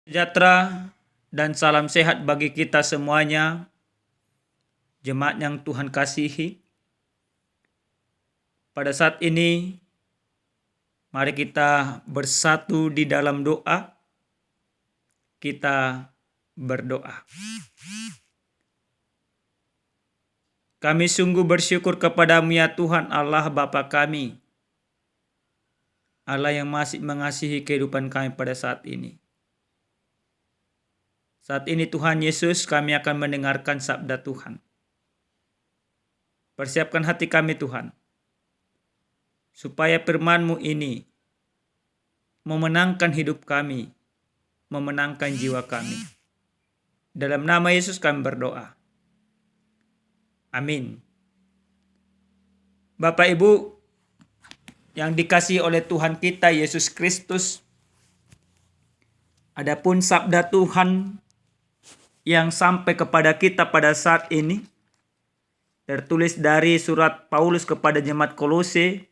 Sejahtera dan salam sehat bagi kita semuanya, jemaat yang Tuhan kasihi. Pada saat ini, mari kita bersatu di dalam doa. Kita berdoa. Kami sungguh bersyukur kepadamu ya Tuhan Allah Bapa kami, Allah yang masih mengasihi kehidupan kami pada saat ini. Saat ini Tuhan Yesus, kami akan mendengarkan sabda Tuhan. Persiapkan hati kami Tuhan, supaya firman-Mu ini memenangkan hidup kami, memenangkan jiwa kami. Dalam nama Yesus kami berdoa. Amin. Bapak Ibu yang dikasihi oleh Tuhan kita Yesus Kristus, adapun sabda Tuhan yang sampai kepada kita pada saat ini tertulis dari surat Paulus kepada jemaat Kolose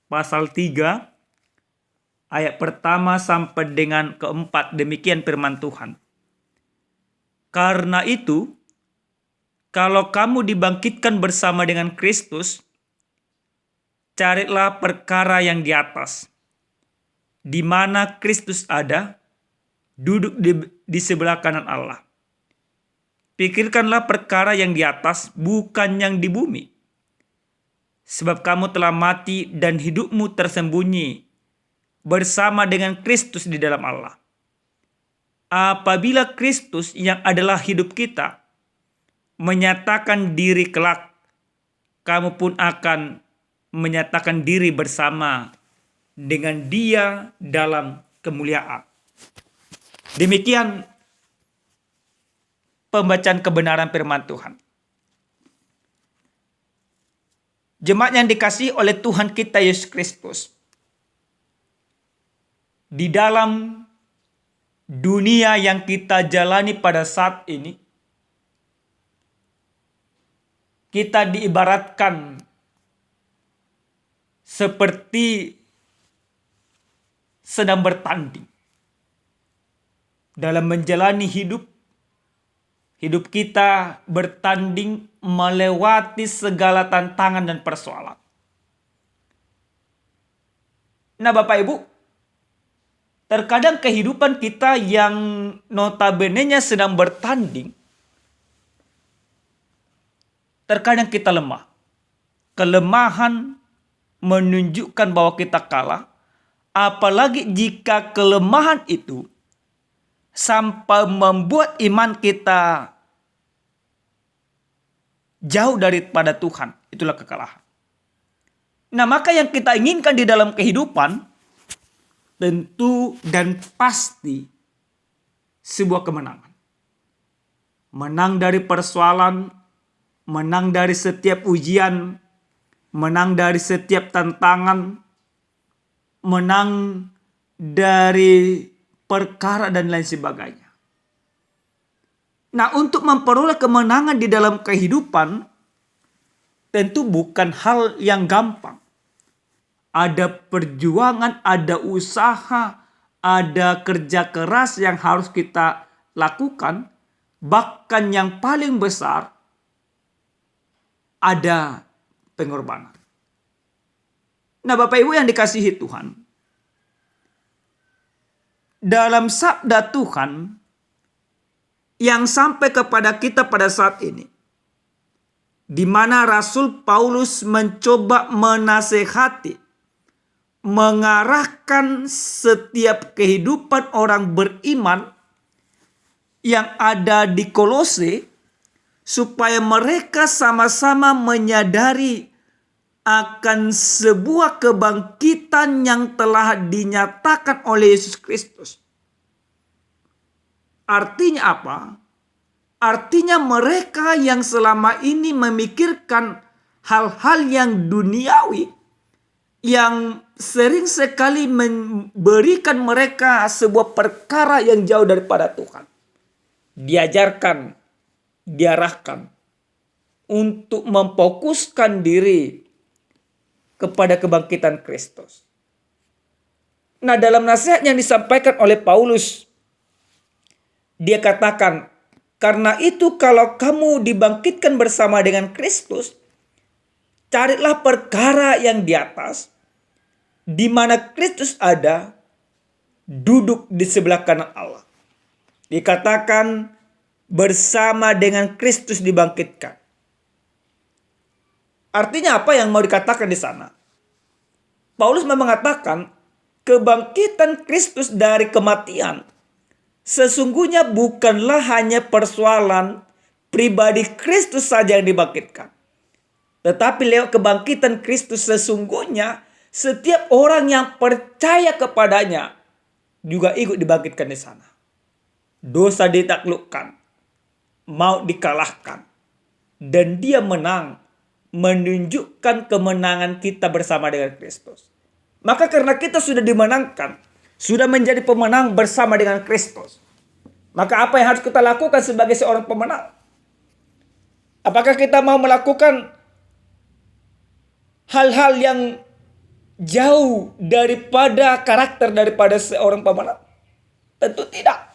pasal 3 ayat pertama sampai dengan keempat. Demikian firman Tuhan. Karena itu, kalau kamu dibangkitkan bersama dengan Kristus, carilah perkara yang di atas, di mana Kristus ada, duduk di sebelah kanan Allah. Pikirkanlah perkara yang di atas, bukan yang di bumi. Sebab kamu telah mati dan hidupmu tersembunyi bersama dengan Kristus di dalam Allah. Apabila Kristus yang adalah hidup kita menyatakan diri kelak, kamu pun akan menyatakan diri bersama dengan Dia dalam kemuliaan. Demikian pembacaan kebenaran firman Tuhan. Jemaat yang dikasihi oleh Tuhan kita Yesus Kristus, di dalam dunia yang kita jalani pada saat ini, kita diibaratkan seperti sedang bertanding dalam menjalani hidup. Hidup kita bertanding melewati segala tantangan dan persoalan. Nah Bapak Ibu, terkadang kehidupan kita yang notabene-nya sedang bertanding, terkadang kita lemah. Kelemahan menunjukkan bahwa kita kalah, apalagi jika kelemahan itu sampai membuat iman kita jauh daripada Tuhan. Itulah kekalahan. Nah, maka yang kita inginkan di dalam kehidupan tentu dan pasti sebuah kemenangan. Menang dari persoalan, menang dari setiap ujian, menang dari setiap tantangan, menang dari perkara dan lain sebagainya. Nah, untuk memperoleh kemenangan di dalam kehidupan tentu bukan hal yang gampang. Ada perjuangan, ada usaha, ada kerja keras yang harus kita lakukan. Bahkan yang paling besar, ada pengorbanan. Nah Bapak Ibu yang dikasihi Tuhan, dalam sabda Tuhan yang sampai kepada kita pada saat ini, di mana Rasul Paulus mencoba menasehati, mengarahkan setiap kehidupan orang beriman yang ada di Kolose, supaya mereka sama-sama menyadari akan sebuah kebangkitan yang telah dinyatakan oleh Yesus Kristus. Artinya apa? Artinya mereka yang selama ini memikirkan hal-hal yang duniawi, yang sering sekali memberikan mereka sebuah perkara yang jauh daripada Tuhan, diajarkan, diarahkan untuk memfokuskan diri kepada kebangkitan Kristus. Nah, dalam nasihat yang disampaikan oleh Paulus Dia katakan, karena itu kalau kamu dibangkitkan bersama dengan Kristus, carilah perkara yang di atas, di mana Kristus ada, duduk di sebelah kanan Allah. Dikatakan bersama dengan Kristus dibangkitkan. Artinya apa yang mau dikatakan di sana? Paulus mengatakan kebangkitan Kristus dari kematian sesungguhnya bukanlah hanya persoalan pribadi Kristus saja yang dibangkitkan. Tetapi lewat kebangkitan Kristus sesungguhnya setiap orang yang percaya kepadanya juga ikut dibangkitkan di sana. Dosa ditaklukkan, maut dikalahkan, dan dia menang, menunjukkan kemenangan kita bersama dengan Kristus. Maka karena kita sudah dimenangkan, sudah menjadi pemenang bersama dengan Kristus, maka apa yang harus kita lakukan sebagai seorang pemenang? Apakah kita mau melakukan hal-hal yang jauh daripada karakter daripada seorang pemenang? Tentu tidak.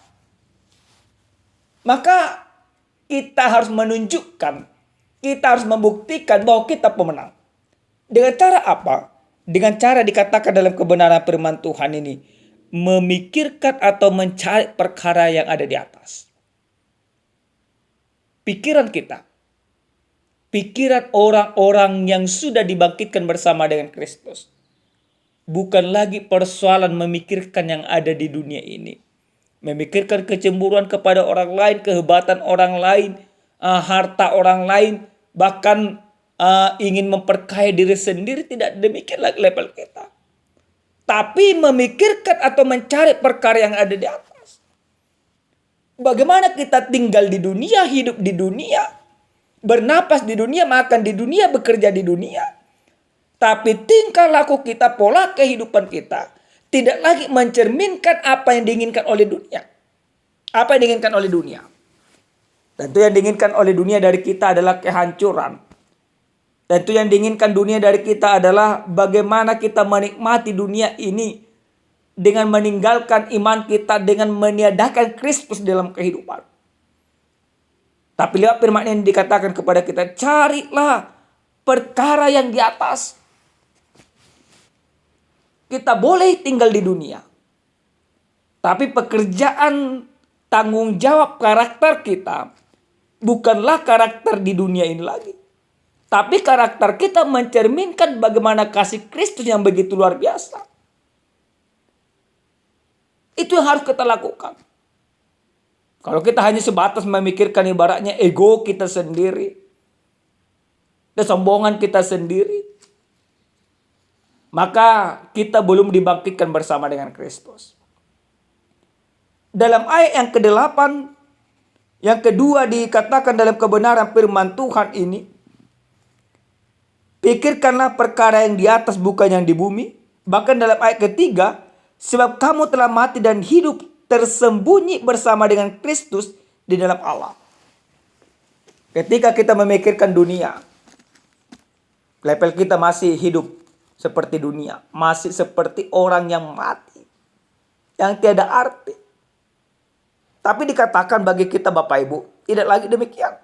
Maka kita harus menunjukkan, kita harus membuktikan bahwa kita pemenang. Dengan cara apa? Dengan cara dikatakan dalam kebenaran firman Tuhan ini, memikirkan atau mencari perkara yang ada di atas. Pikiran kita, pikiran orang-orang yang sudah dibangkitkan bersama dengan Kristus, bukan lagi persoalan memikirkan yang ada di dunia ini. Memikirkan kecemburuan kepada orang lain, kehebatan orang lain, harta orang lain, bahkan ingin memperkaya diri sendiri. Tidak demikian lagi level kita. Tapi memikirkan atau mencari perkara yang ada di atas. Bagaimana kita tinggal di dunia, hidup di dunia, bernapas di dunia, makan di dunia, bekerja di dunia. Tapi tingkah laku kita, pola kehidupan kita tidak lagi mencerminkan apa yang diinginkan oleh dunia. Apa yang diinginkan oleh dunia? Tentu yang diinginkan oleh dunia dari kita adalah kehancuran. Tentu yang diinginkan dunia dari kita adalah bagaimana kita menikmati dunia ini dengan meninggalkan iman kita, dengan meniadakan Kristus dalam kehidupan. Tapi lewat firman ini dikatakan kepada kita, carilah perkara yang di atas. Kita boleh tinggal di dunia, tapi pekerjaan, tanggung jawab karakter kita bukanlah karakter di dunia ini lagi. Tapi karakter kita mencerminkan bagaimana kasih Kristus yang begitu luar biasa. Itu yang harus kita lakukan. Kalau kita hanya sebatas memikirkan ibaratnya ego kita sendiri, kesombongan kita sendiri, maka kita belum dibangkitkan bersama dengan Kristus. Dalam ayat yang ke-8, yang kedua dikatakan dalam kebenaran firman Tuhan ini, pikirkanlah perkara yang di atas bukan yang di bumi. Bahkan dalam ayat ketiga, sebab kamu telah mati dan hidup tersembunyi bersama dengan Kristus di dalam Allah. Ketika kita memikirkan dunia, level kita masih hidup seperti dunia, masih seperti orang yang mati, yang tiada arti. Tapi dikatakan bagi kita Bapak Ibu, tidak lagi demikian.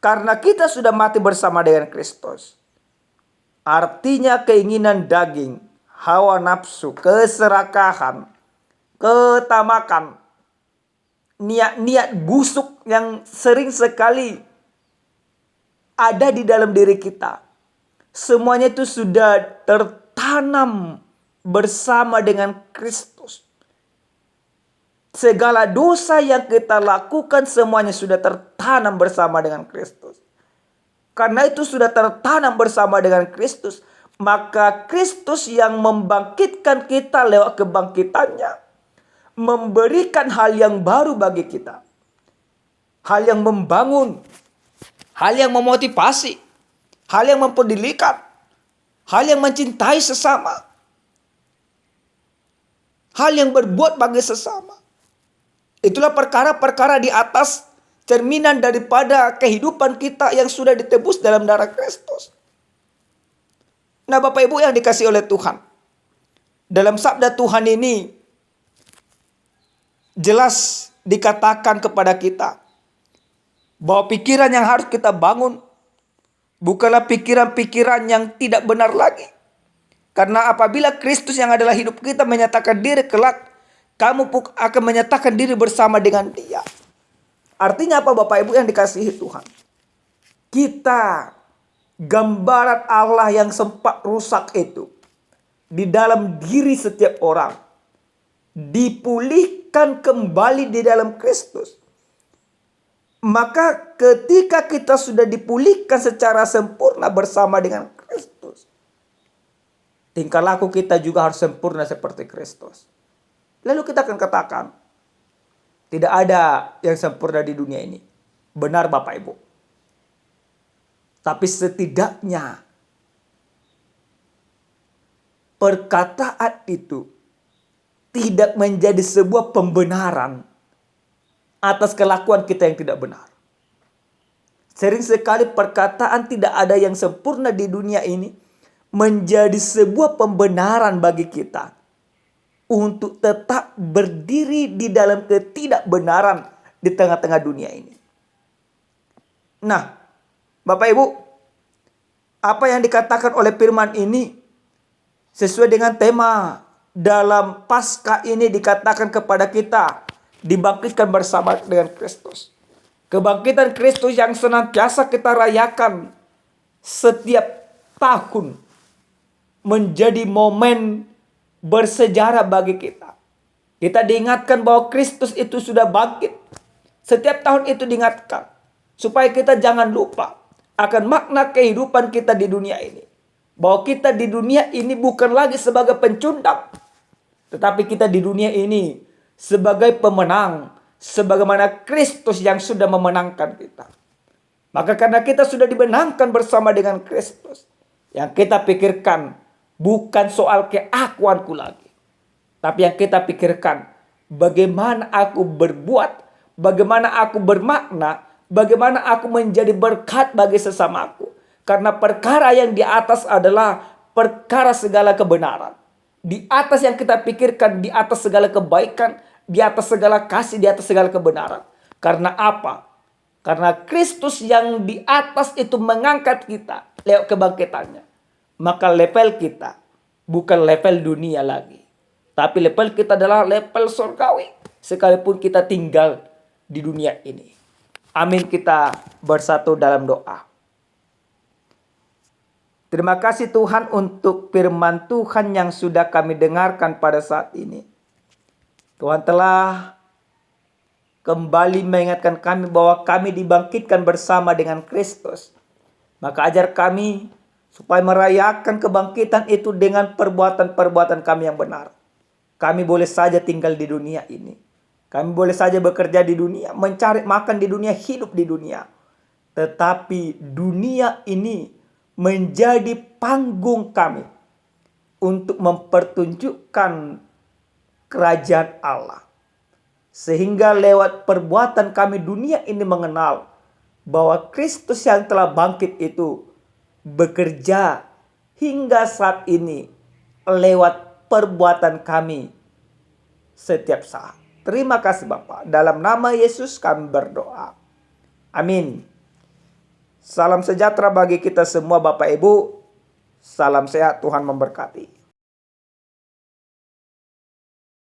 Karena kita sudah mati bersama dengan Kristus. Artinya keinginan daging, hawa nafsu, keserakahan, ketamakan, niat-niat busuk yang sering sekali ada di dalam diri kita, semuanya itu sudah tertanam bersama dengan Kristus. Segala dosa yang kita lakukan semuanya sudah tertanam bersama dengan Kristus. Karena itu sudah tertanam bersama dengan Kristus, maka Kristus yang membangkitkan kita lewat kebangkitannya, memberikan hal yang baru bagi kita. Hal yang membangun, hal yang memotivasi, hal yang mempedulikan, hal yang mencintai sesama, hal yang berbuat bagi sesama. Itulah perkara-perkara di atas cerminan daripada kehidupan kita yang sudah ditebus dalam darah Kristus. Nah Bapak Ibu yang dikasihi oleh Tuhan, dalam sabda Tuhan ini jelas dikatakan kepada kita bahwa pikiran yang harus kita bangun bukanlah pikiran-pikiran yang tidak benar lagi. Karena apabila Kristus yang adalah hidup kita menyatakan diri kelak, kamu pun akan menyatakan diri bersama dengan Dia. Artinya apa Bapak Ibu yang dikasihi Tuhan? Kita, gambaran Allah yang sempat rusak itu di dalam diri setiap orang, dipulihkan kembali di dalam Kristus. Maka ketika kita sudah dipulihkan secara sempurna bersama dengan Kristus, tingkah laku kita juga harus sempurna seperti Kristus. Lalu kita akan katakan, tidak ada yang sempurna di dunia ini. Benar Bapak Ibu. Tapi setidaknya perkataan itu tidak menjadi sebuah pembenaran atas kelakuan kita yang tidak benar. Sering sekali perkataan tidak ada yang sempurna di dunia ini menjadi sebuah pembenaran bagi kita untuk tetap berdiri di dalam ketidakbenaran di tengah-tengah dunia ini. Nah, Bapak Ibu, apa yang dikatakan oleh firman ini sesuai dengan tema dalam Paskah ini dikatakan kepada kita dibangkitkan bersama dengan Kristus. Kebangkitan Kristus yang senantiasa kita rayakan setiap tahun menjadi momen bersejarah bagi kita. Kita diingatkan bahwa Kristus itu sudah bangkit. Setiap tahun itu diingatkan supaya kita jangan lupa akan makna kehidupan kita di dunia ini. Bahwa kita di dunia ini bukan lagi sebagai pencundang, tetapi kita di dunia ini sebagai pemenang, sebagaimana Kristus yang sudah memenangkan kita. Maka karena kita sudah dimenangkan bersama dengan Kristus, yang kita pikirkan bukan soal keakuanku lagi, tapi yang kita pikirkan bagaimana aku berbuat, bagaimana aku bermakna, bagaimana aku menjadi berkat bagi sesamaku. Karena perkara yang di atas adalah perkara segala kebenaran. Di atas yang kita pikirkan, di atas segala kebaikan, di atas segala kasih, di atas segala kebenaran. Karena apa? Karena Kristus yang di atas itu mengangkat kita lewat kebangkitannya. Maka level kita bukan level dunia lagi, tapi level kita adalah level surgawi. Sekalipun kita tinggal di dunia ini. Amin, kita bersatu dalam doa. Terima kasih Tuhan untuk firman Tuhan yang sudah kami dengarkan pada saat ini. Tuhan telah kembali mengingatkan kami bahwa kami dibangkitkan bersama dengan Kristus. Maka ajar kami supaya merayakan kebangkitan itu dengan perbuatan-perbuatan kami yang benar. Kami boleh saja tinggal di dunia ini. Kami boleh saja bekerja di dunia, mencari makan di dunia, hidup di dunia. Tetapi dunia ini menjadi panggung kami untuk mempertunjukkan kerajaan Allah. Sehingga lewat perbuatan kami dunia ini mengenal bahwa Kristus yang telah bangkit itu bekerja hingga saat ini lewat perbuatan kami setiap saat. Terima kasih Bapa. Dalam nama Yesus kami berdoa. Amin. Salam sejahtera bagi kita semua Bapak Ibu. Salam sehat, Tuhan memberkati.